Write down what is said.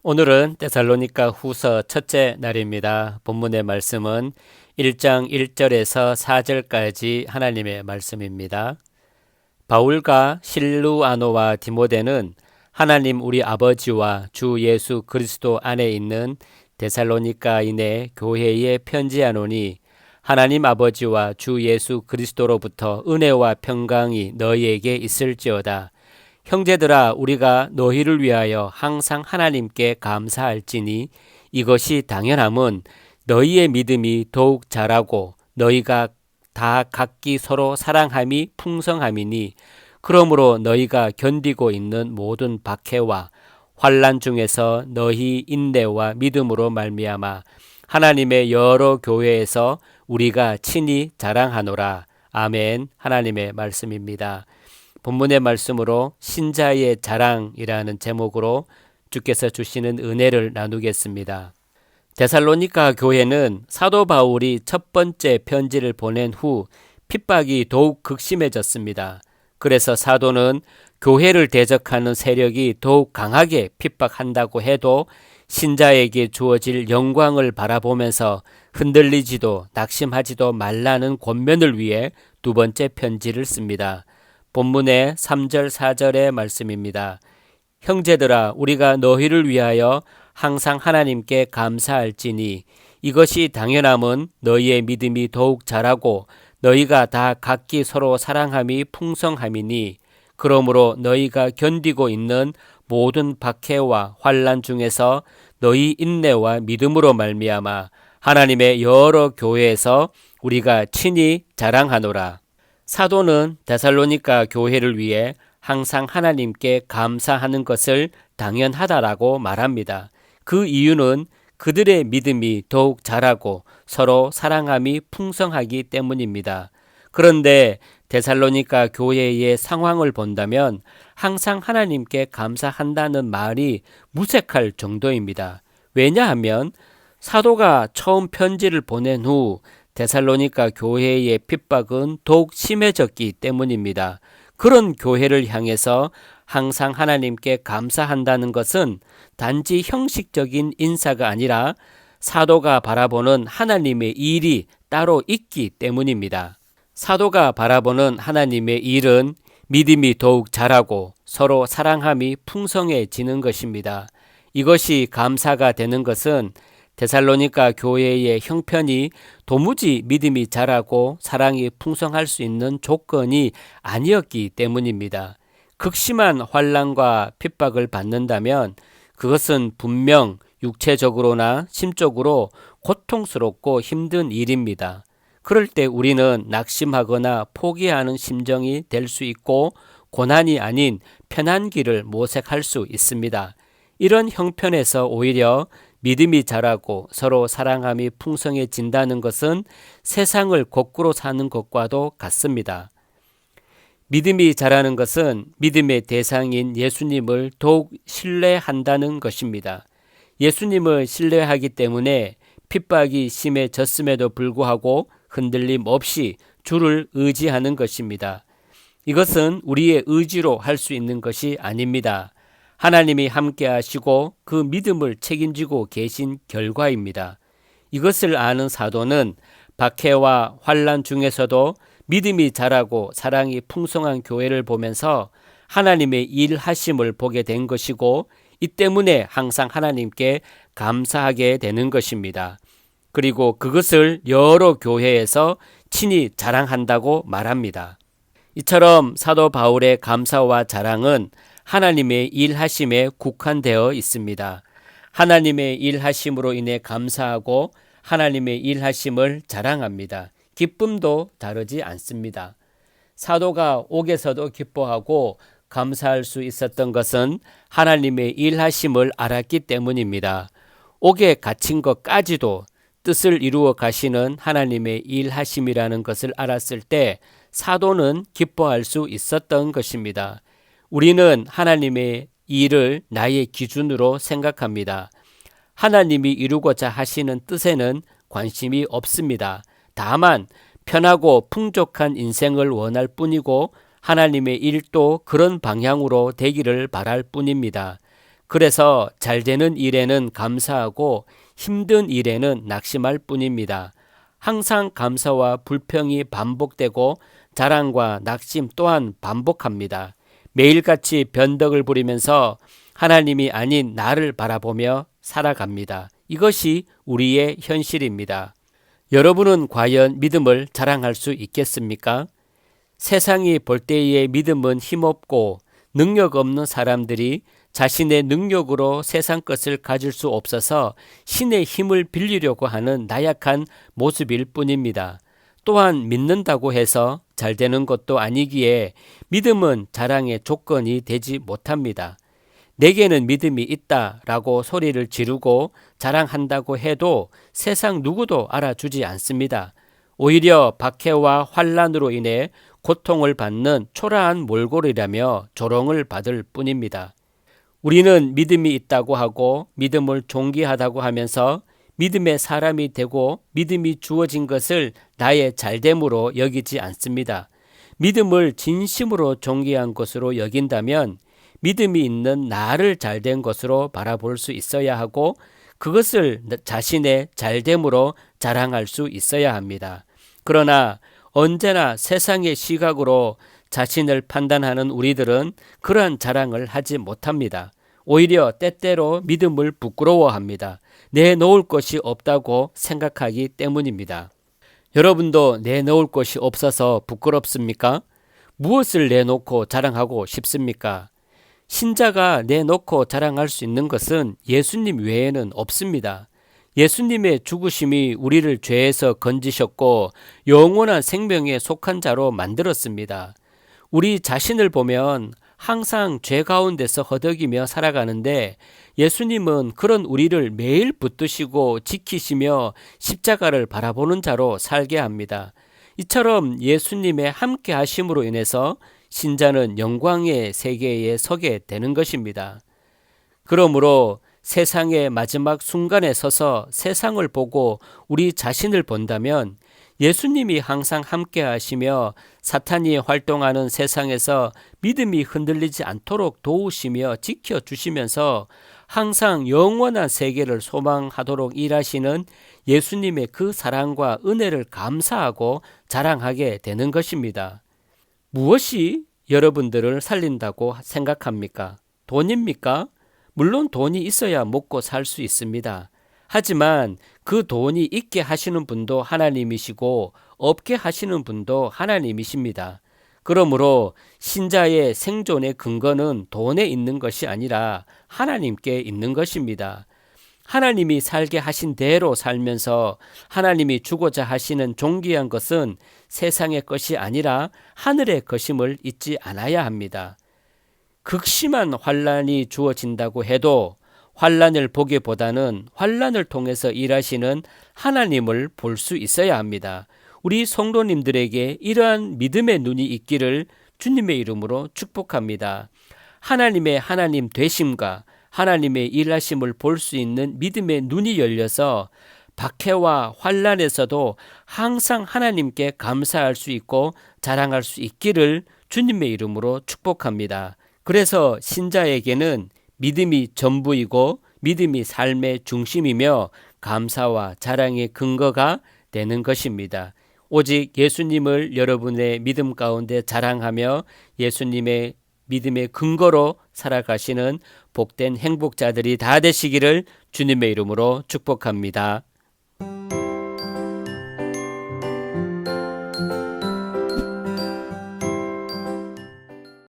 오늘은 데살로니가 후서 첫째 날입니다. 본문의 말씀은 1장 1절에서 4절까지 하나님의 말씀입니다. 바울과 실루아노와 디모데는 하나님 우리 아버지와 주 예수 그리스도 안에 있는 데살로니가인의 교회에 편지하노니 하나님 아버지와 주 예수 그리스도로부터 은혜와 평강이 너희에게 있을지어다. 형제들아, 우리가 너희를 위하여 항상 하나님께 감사할지니 이것이 당연함은 너희의 믿음이 더욱 자라고 너희가 다 각기 서로 사랑함이 풍성함이니, 그러므로 너희가 견디고 있는 모든 박해와 환난 중에서 너희 인내와 믿음으로 말미암아 하나님의 여러 교회에서 우리가 친히 자랑하노라. 아멘. 하나님의 말씀입니다. 본문의 말씀으로 신자의 자랑이라는 제목으로 주께서 주시는 은혜를 나누겠습니다. 데살로니가 교회는 사도 바울이 첫 번째 편지를 보낸 후 핍박이 더욱 극심해졌습니다. 그래서 사도는 교회를 대적하는 세력이 더욱 강하게 핍박한다고 해도 신자에게 주어질 영광을 바라보면서 흔들리지도 낙심하지도 말라는 권면을 위해 두 번째 편지를 씁니다. 본문의 3절 4절의 말씀입니다. 형제들아, 우리가 너희를 위하여 항상 하나님께 감사할지니 이것이 당연함은 너희의 믿음이 더욱 자라고 너희가 다 각기 서로 사랑함이 풍성함이니, 그러므로 너희가 견디고 있는 모든 박해와 환난 중에서 너희 인내와 믿음으로 말미암아 하나님의 여러 교회에서 우리가 친히 자랑하노라. 사도는 데살로니가 교회를 위해 항상 하나님께 감사하는 것을 당연하다라고 말합니다. 그 이유는 그들의 믿음이 더욱 자라고 서로 사랑함이 풍성하기 때문입니다. 그런데 데살로니가 교회의 상황을 본다면 항상 하나님께 감사한다는 말이 무색할 정도입니다. 왜냐하면 사도가 처음 편지를 보낸 후 데살로니가 교회의 핍박은 더욱 심해졌기 때문입니다. 그런 교회를 향해서 항상 하나님께 감사한다는 것은 단지 형식적인 인사가 아니라 사도가 바라보는 하나님의 일이 따로 있기 때문입니다. 사도가 바라보는 하나님의 일은 믿음이 더욱 자라고 서로 사랑함이 풍성해지는 것입니다. 이것이 감사가 되는 것은 데살로니가 교회의 형편이 도무지 믿음이 자라고 사랑이 풍성할 수 있는 조건이 아니었기 때문입니다. 극심한 환난과 핍박을 받는다면 그것은 분명 육체적으로나 심적으로 고통스럽고 힘든 일입니다. 그럴 때 우리는 낙심하거나 포기하는 심정이 될 수 있고 고난이 아닌 편한 길을 모색할 수 있습니다. 이런 형편에서 오히려 믿음이 자라고 서로 사랑함이 풍성해진다는 것은 세상을 거꾸로 사는 것과도 같습니다. 믿음이 자라는 것은 믿음의 대상인 예수님을 더욱 신뢰한다는 것입니다. 예수님을 신뢰하기 때문에 핍박이 심해졌음에도 불구하고 흔들림 없이 주를 의지하는 것입니다. 이것은 우리의 의지로 할 수 있는 것이 아닙니다. 하나님이 함께 하시고 그 믿음을 책임지고 계신 결과입니다. 이것을 아는 사도는 박해와 환난 중에서도 믿음이 자라고 사랑이 풍성한 교회를 보면서 하나님의 일하심을 보게 된 것이고, 이 때문에 항상 하나님께 감사하게 되는 것입니다. 그리고 그것을 여러 교회에서 친히 자랑한다고 말합니다. 이처럼 사도 바울의 감사와 자랑은 하나님의 일하심에 국한되어 있습니다. 하나님의 일하심으로 인해 감사하고 하나님의 일하심을 자랑합니다. 기쁨도 다르지 않습니다. 사도가 옥에서도 기뻐하고 감사할 수 있었던 것은 하나님의 일하심을 알았기 때문입니다. 옥에 갇힌 것까지도 뜻을 이루어 가시는 하나님의 일하심이라는 것을 알았을 때 사도는 기뻐할 수 있었던 것입니다. 우리는 하나님의 일을 나의 기준으로 생각합니다. 하나님이 이루고자 하시는 뜻에는 관심이 없습니다. 다만 편하고 풍족한 인생을 원할 뿐이고 하나님의 일도 그런 방향으로 되기를 바랄 뿐입니다. 그래서 잘 되는 일에는 감사하고 힘든 일에는 낙심할 뿐입니다. 항상 감사와 불평이 반복되고 자랑과 낙심 또한 반복합니다. 매일같이 변덕을 부리면서 하나님이 아닌 나를 바라보며 살아갑니다. 이것이 우리의 현실입니다. 여러분은 과연 믿음을 자랑할 수 있겠습니까? 세상이 볼 때의 믿음은 힘없고 능력 없는 사람들이 자신의 능력으로 세상 것을 가질 수 없어서 신의 힘을 빌리려고 하는 나약한 모습일 뿐입니다. 또한 믿는다고 해서 잘 되는 것도 아니기에 믿음은 자랑의 조건이 되지 못합니다. 내게는 믿음이 있다라고 소리를 지르고 자랑한다고 해도 세상 누구도 알아주지 않습니다. 오히려 박해와 환난으로 인해 고통을 받는 초라한 몰골이라며 조롱을 받을 뿐입니다. 우리는 믿음이 있다고 하고 믿음을 존귀하다고 하면서 믿음의 사람이 되고 믿음이 주어진 것을 나의 잘됨으로 여기지 않습니다. 믿음을 진심으로 존귀한 것으로 여긴다면 믿음이 있는 나를 잘된 것으로 바라볼 수 있어야 하고 그것을 자신의 잘됨으로 자랑할 수 있어야 합니다. 그러나 언제나 세상의 시각으로 자신을 판단하는 우리들은 그러한 자랑을 하지 못합니다. 오히려 때때로 믿음을 부끄러워합니다. 내놓을 것이 없다고 생각하기 때문입니다. 여러분도 내놓을 것이 없어서 부끄럽습니까? 무엇을 내놓고 자랑하고 싶습니까? 신자가 내놓고 자랑할 수 있는 것은 예수님 외에는 없습니다. 예수님의 죽으심이 우리를 죄에서 건지셨고 영원한 생명에 속한 자로 만들었습니다. 우리 자신을 보면 항상 죄 가운데서 허덕이며 살아가는데 예수님은 그런 우리를 매일 붙드시고 지키시며 십자가를 바라보는 자로 살게 합니다. 이처럼 예수님의 함께 하심으로 인해서 신자는 영광의 세계에 서게 되는 것입니다. 그러므로 세상의 마지막 순간에 서서 세상을 보고 우리 자신을 본다면 예수님이 항상 함께 하시며 사탄이 활동하는 세상에서 믿음이 흔들리지 않도록 도우시며 지켜주시면서 항상 영원한 세계를 소망하도록 일하시는 예수님의 그 사랑과 은혜를 감사하고 자랑하게 되는 것입니다. 무엇이 여러분들을 살린다고 생각합니까? 돈입니까? 물론 돈이 있어야 먹고 살 수 있습니다. 하지만 그 돈이 있게 하시는 분도 하나님이시고 없게 하시는 분도 하나님이십니다. 그러므로 신자의 생존의 근거는 돈에 있는 것이 아니라 하나님께 있는 것입니다. 하나님이 살게 하신 대로 살면서 하나님이 주고자 하시는 존귀한 것은 세상의 것이 아니라 하늘의 것임을 잊지 않아야 합니다. 극심한 환난이 주어진다고 해도 환난을 보기보다는 환난을 통해서 일하시는 하나님을 볼 수 있어야 합니다. 우리 성도님들에게 이러한 믿음의 눈이 있기를 주님의 이름으로 축복합니다. 하나님의 하나님 되심과 하나님의 일하심을 볼 수 있는 믿음의 눈이 열려서 박해와 환난에서도 항상 하나님께 감사할 수 있고 자랑할 수 있기를 주님의 이름으로 축복합니다. 그래서 신자에게는 믿음이 전부이고 믿음이 삶의 중심이며 감사와 자랑의 근거가 되는 것입니다. 오직 예수님을 여러분의 믿음 가운데 자랑하며 예수님의 믿음의 근거로 살아가시는 복된 행복자들이 다 되시기를 주님의 이름으로 축복합니다.